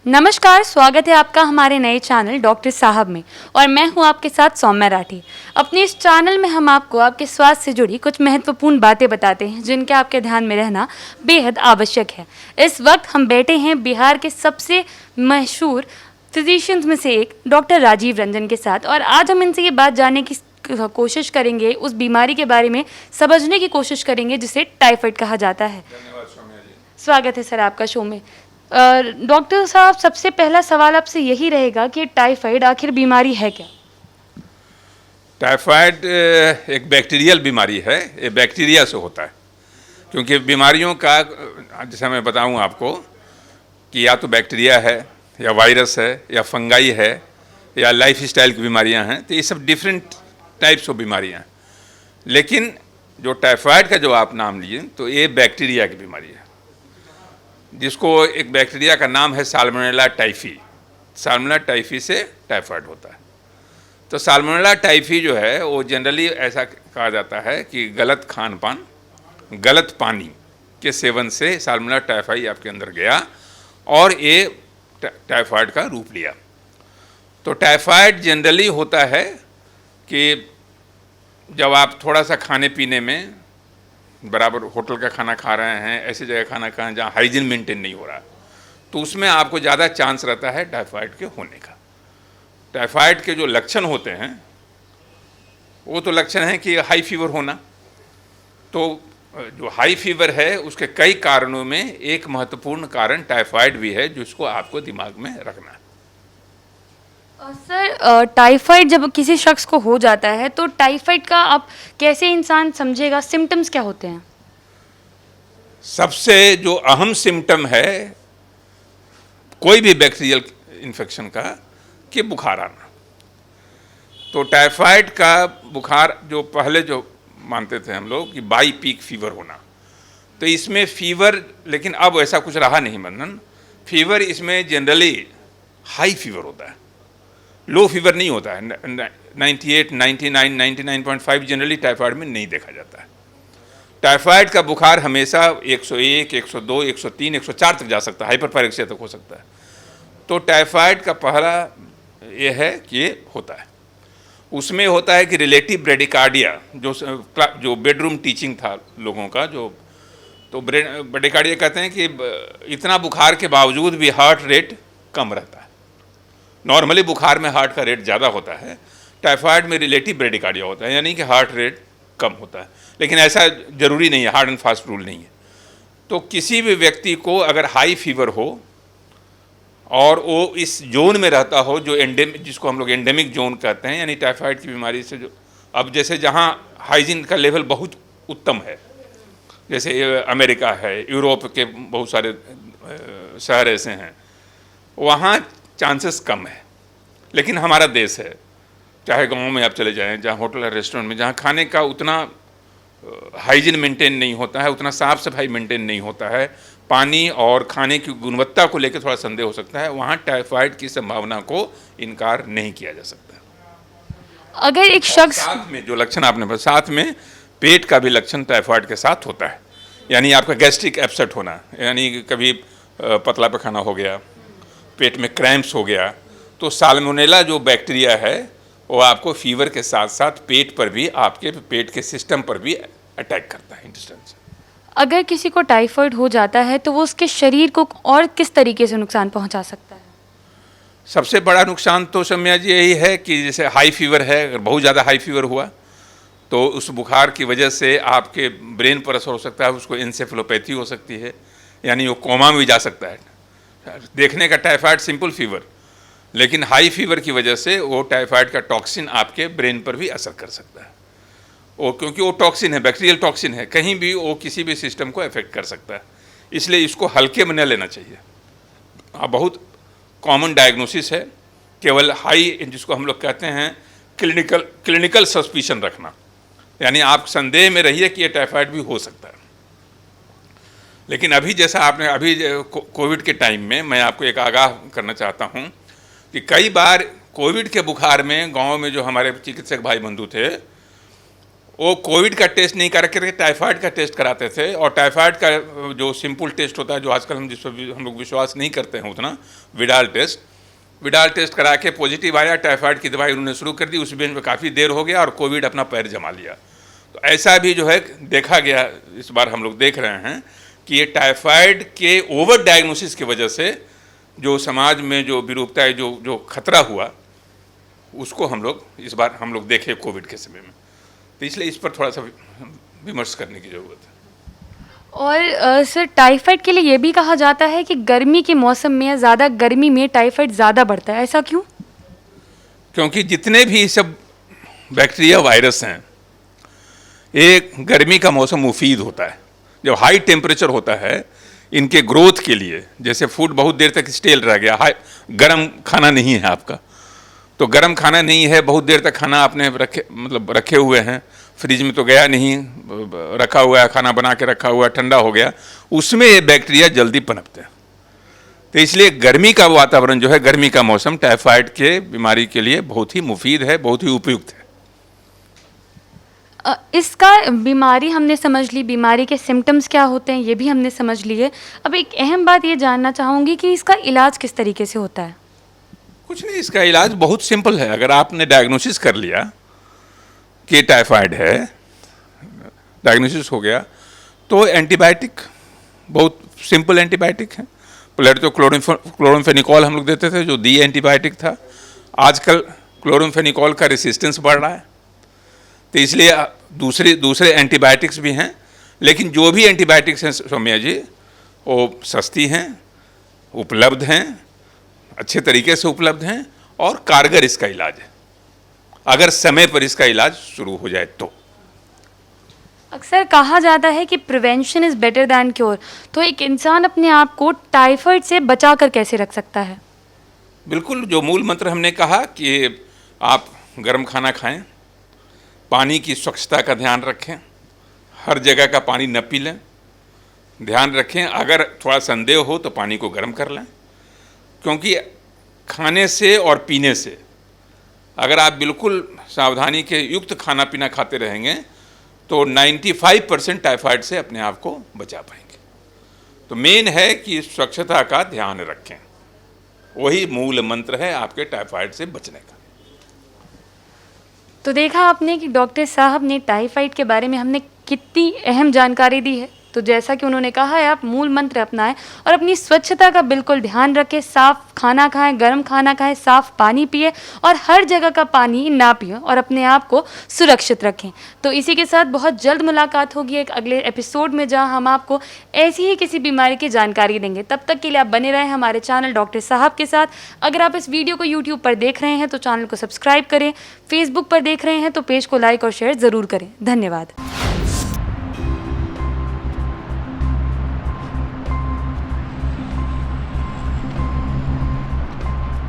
नमस्कार, स्वागत है आपका हमारे नए चैनल डॉक्टर साहब में। और मैं हूं आपके साथ सौम्या राठी। अपने इस चैनल में हम आपको आपके स्वास्थ्य से जुड़ी कुछ महत्वपूर्ण बातें बताते हैं जिनके आपके ध्यान में रहना बेहद आवश्यक है। इस वक्त हम बैठे हैं बिहार के सबसे मशहूर फिजिशियंस में से एक डॉक्टर राजीव रंजन के साथ, और आज हम इनसे ये बात जानने की कोशिश करेंगे, उस बीमारी के बारे में समझने की कोशिश करेंगे जिसे टाइफाइड कहा जाता है। धन्यवाद सौम्या जी। स्वागत है सर आपका शो में। डॉक्टर साहब, सबसे पहला सवाल आपसे यही रहेगा कि टाइफाइड आखिर बीमारी है क्या? टाइफाइड एक बैक्टीरियल बीमारी है, ये बैक्टीरिया से होता है। क्योंकि बीमारियों का जैसा मैं बताऊं आपको कि या तो बैक्टीरिया है या वायरस है या फंगाई है या लाइफ स्टाइल की बीमारियां हैं, तो ये सब डिफरेंट टाइप्स ऑफ बीमारियां हैं। लेकिन जो टाइफाइड का जो आप नाम लिए तो ये बैक्टीरिया की बीमारी है, जिसको एक बैक्टीरिया का नाम है साल्मोनेला टाइफी। साल्मोनेला टाइफी से टाइफाइड होता है। तो साल्मोनेला टाइफी जो है वो जनरली ऐसा कहा जाता है कि गलत खान पान, गलत पानी के सेवन से साल्मोनेला टाइफाई आपके अंदर गया और ये टाइफाइड का रूप लिया। तो टाइफाइड जनरली होता है कि जब आप थोड़ा सा खाने पीने में बराबर होटल का खाना खा रहे हैं, ऐसी जगह खाना खा रहे हैं जहाँ हाइजीन मेंटेन नहीं हो रहा, तो उसमें आपको ज़्यादा चांस रहता है टाइफाइड के होने का। टाइफाइड के जो लक्षण होते हैं वो तो लक्षण है कि हाई फीवर होना। तो जो हाई फीवर है उसके कई कारणों में एक महत्वपूर्ण कारण टाइफाइड भी है, जिसको आपको दिमाग में रखना है। सर, टाइफाइड जब किसी शख्स को हो जाता है तो टाइफाइड का आप कैसे इंसान समझेगा, सिम्टम्स क्या होते हैं? सबसे जो अहम सिम्टम है कोई भी बैक्टीरियल इन्फेक्शन का कि बुखार आना। तो टाइफाइड का बुखार जो पहले जो मानते थे हम लोग कि बाई पीक फीवर होना, तो इसमें फीवर, लेकिन अब ऐसा कुछ रहा नहीं बंधन। फीवर इसमें जनरली हाई फीवर होता है, लो फीवर नहीं होता है। 98, 99, 99.5 जनरली टाइफाइड में नहीं देखा जाता है। टाइफाइड का बुखार हमेशा 101, 102, 103, 104 तक जा सकता है, हाइपरपायरेक्सिया तक हो सकता है। तो टाइफाइड का पहला ये है कि ये होता है। उसमें होता है कि रिलेटिव ब्रेडिकार्डिया, जो बेडरूम टीचिंग था लोगों का, जो तो ब्रेडिकार्डिया कहते हैं कि इतना बुखार के बावजूद भी हार्ट रेट कम रहता है। नॉर्मली बुखार में हार्ट का रेट ज़्यादा होता है, टाइफाइड में रिलेटिव ब्रेडिकार्डिया होता है, यानी कि हार्ट रेट कम होता है। लेकिन ऐसा जरूरी नहीं है, हार्ड एंड फास्ट रूल नहीं है। तो किसी भी व्यक्ति को अगर हाई फीवर हो और वो इस जोन में रहता हो जो जिसको हम लोग एंडेमिक जोन कहते हैं, यानी टाइफाइड की बीमारी से जो अब जैसे जहाँ हाइजीन का लेवल बहुत उत्तम है, जैसे अमेरिका है, यूरोप के बहुत सारे शहर ऐसे हैं, वहाँ चांसेस कम है। लेकिन हमारा देश है, चाहे गांव में आप चले जाएं, जहाँ होटल है, रेस्टोरेंट में, जहाँ खाने का उतना हाइजीन मेंटेन नहीं होता है, उतना साफ सफाई मेंटेन नहीं होता है, पानी और खाने की गुणवत्ता को लेकर थोड़ा संदेह हो सकता है, वहाँ टाइफाइड की संभावना को इनकार नहीं किया जा सकता। अगर एक शख्स साथ में जो लक्षण आपने बताया, साथ में पेट का भी लक्षण टाइफाइड के साथ होता है, यानी आपका गैस्ट्रिक अपसेट होना, यानी कभी पतला पैखाना हो गया, पेट में क्रैम्प्स हो गया, तो साल्मोनेला जो बैक्टीरिया है वो आपको फीवर के साथ साथ पेट पर भी, आपके पेट के सिस्टम पर भी अटैक करता है, इंटेस्टाइन से। अगर किसी को टाइफाइड हो जाता है तो वो उसके शरीर को और किस तरीके से नुकसान पहुंचा सकता है? सबसे बड़ा नुकसान तो सौम्या जी यही है कि जैसे हाई फीवर है, अगर बहुत ज़्यादा हाई फीवर हुआ तो उस बुखार की वजह से आपके ब्रेन पर असर हो सकता है, उसको एन्सेफेलोपैथी हो सकती है, यानी वो कोमा में भी जा सकता है। देखने का टाइफाइड सिंपल फीवर, लेकिन हाई फीवर की वजह से वो टाइफाइड का टॉक्सिन आपके ब्रेन पर भी असर कर सकता है। वो क्योंकि वो टॉक्सिन है, बैक्टीरियल टॉक्सिन है, कहीं भी वो किसी भी सिस्टम को अफेक्ट कर सकता है, इसलिए इसको हल्के में न लेना चाहिए। बहुत कॉमन डायग्नोसिस है, केवल हाई, जिसको हम लोग कहते हैं क्लिनिकल सस्पिशन रखना, यानी आप संदेह में रहिए कि ये टाइफाइड भी हो सकता है। लेकिन अभी जैसा आपने अभी कोविड के टाइम में, मैं आपको एक आगाह करना चाहता हूँ कि कई बार कोविड के बुखार में गांव में जो हमारे चिकित्सक भाई बंधु थे, वो कोविड का टेस्ट नहीं करा करके टाइफाइड का टेस्ट कराते थे, और टाइफाइड का जो सिंपल टेस्ट होता है, जो आजकल हम जिस पर हम लोग विश्वास नहीं करते हैं उतना, विडाल टेस्ट करा के पॉजिटिव आया, टाइफाइड की दवाई उन्होंने शुरू कर दी, उस बेंच में काफ़ी देर हो गया और कोविड अपना पैर जमा लिया। तो ऐसा भी जो है देखा गया, इस बार हम लोग देख रहे हैं कि ये टाइफाइड के ओवर डायग्नोसिस की वजह से जो समाज में जो विरूपता है, जो खतरा हुआ, उसको हम लोग इस बार हम लोग देखे कोविड के समय में। तो इसलिए इस पर थोड़ा सा विमर्श करने की ज़रूरत है। और सर, टाइफाइड के लिए ये भी कहा जाता है कि गर्मी के मौसम में या ज़्यादा गर्मी में टाइफाइड ज़्यादा बढ़ता है, ऐसा क्यों? क्योंकि जितने भी सब बैक्टीरिया वायरस हैं, एक गर्मी का मौसम मुफीद होता है। जब हाई टेम्परेचर होता है इनके ग्रोथ के लिए, जैसे फूड बहुत देर तक स्टेल रह गया, गर्म खाना नहीं है आपका, तो गर्म खाना नहीं है, बहुत देर तक खाना आपने रखे हुए हैं, फ्रिज में तो गया नहीं, रखा हुआ है, खाना बना के रखा हुआ है, ठंडा हो गया, उसमें ये बैक्टीरिया जल्दी पनपते हैं। तो इसलिए गर्मी का वातावरण जो है, गर्मी का मौसम टाइफाइड के बीमारी के लिए बहुत ही मुफीद है, बहुत ही उपयुक्त है। इसका बीमारी हमने समझ ली, बीमारी के सिम्टम्स क्या होते हैं ये भी हमने समझ लिए। अब एक अहम बात ये जानना चाहूँगी कि इसका इलाज किस तरीके से होता है? कुछ नहीं, इसका इलाज बहुत सिंपल है। अगर आपने डायग्नोसिस कर लिया कि टाइफाइड है, डायग्नोसिस हो गया, तो एंटीबायोटिक, बहुत सिंपल एंटीबायोटिक है। पहले तो क्लोरामफेनिकोल हम लोग देते थे, जो दी एंटीबायोटिक था। आजकल क्लोरामफेनिकोल का रेसिस्टेंस बढ़ रहा है, तो इसलिए दूसरे एंटीबायोटिक्स भी हैं। लेकिन जो भी एंटीबायोटिक्स हैं सौम्या जी, वो सस्ती हैं, उपलब्ध हैं, अच्छे तरीके से उपलब्ध हैं, और कारगर इसका इलाज है, अगर समय पर इसका इलाज शुरू हो जाए तो। अक्सर कहा जाता है कि prevention is better than cure, तो एक इंसान अपने आप को टाइफाइड से बचा कर कैसे रख सकता है? बिल्कुल, जो मूल मंत्र हमने कहा कि आप गर्म खाना खाएं, पानी की स्वच्छता का ध्यान रखें, हर जगह का पानी न पी लें, ध्यान रखें, अगर थोड़ा संदेह हो तो पानी को गर्म कर लें, क्योंकि खाने से और पीने से अगर आप बिल्कुल सावधानी के युक्त खाना पीना खाते रहेंगे तो 95% टाइफाइड से अपने आप को बचा पाएंगे। तो मेन है कि स्वच्छता का ध्यान रखें, वही मूल मंत्र है आपके टाइफाइड से बचने का। तो देखा आपने कि डॉक्टर साहब ने टाइफाइड के बारे में हमने कितनी अहम जानकारी दी है। तो जैसा कि उन्होंने कहा है, आप मूल मंत्र अपनाएं और अपनी स्वच्छता का बिल्कुल ध्यान रखें, साफ़ खाना खाएं, गर्म खाना खाएं, साफ़ पानी पिए और हर जगह का पानी ना पिएं और अपने आप को सुरक्षित रखें। तो इसी के साथ बहुत जल्द मुलाकात होगी एक अगले एपिसोड में, जहां हम आपको ऐसी ही किसी बीमारी की जानकारी देंगे। तब तक के लिए आप बने रहें हमारे चैनल डॉक्टर साहब के साथ। अगर आप इस वीडियो को यूट्यूब पर देख रहे हैं तो चैनल को सब्सक्राइब करें, फेसबुक पर देख रहे हैं तो पेज को लाइक और शेयर ज़रूर करें। धन्यवाद।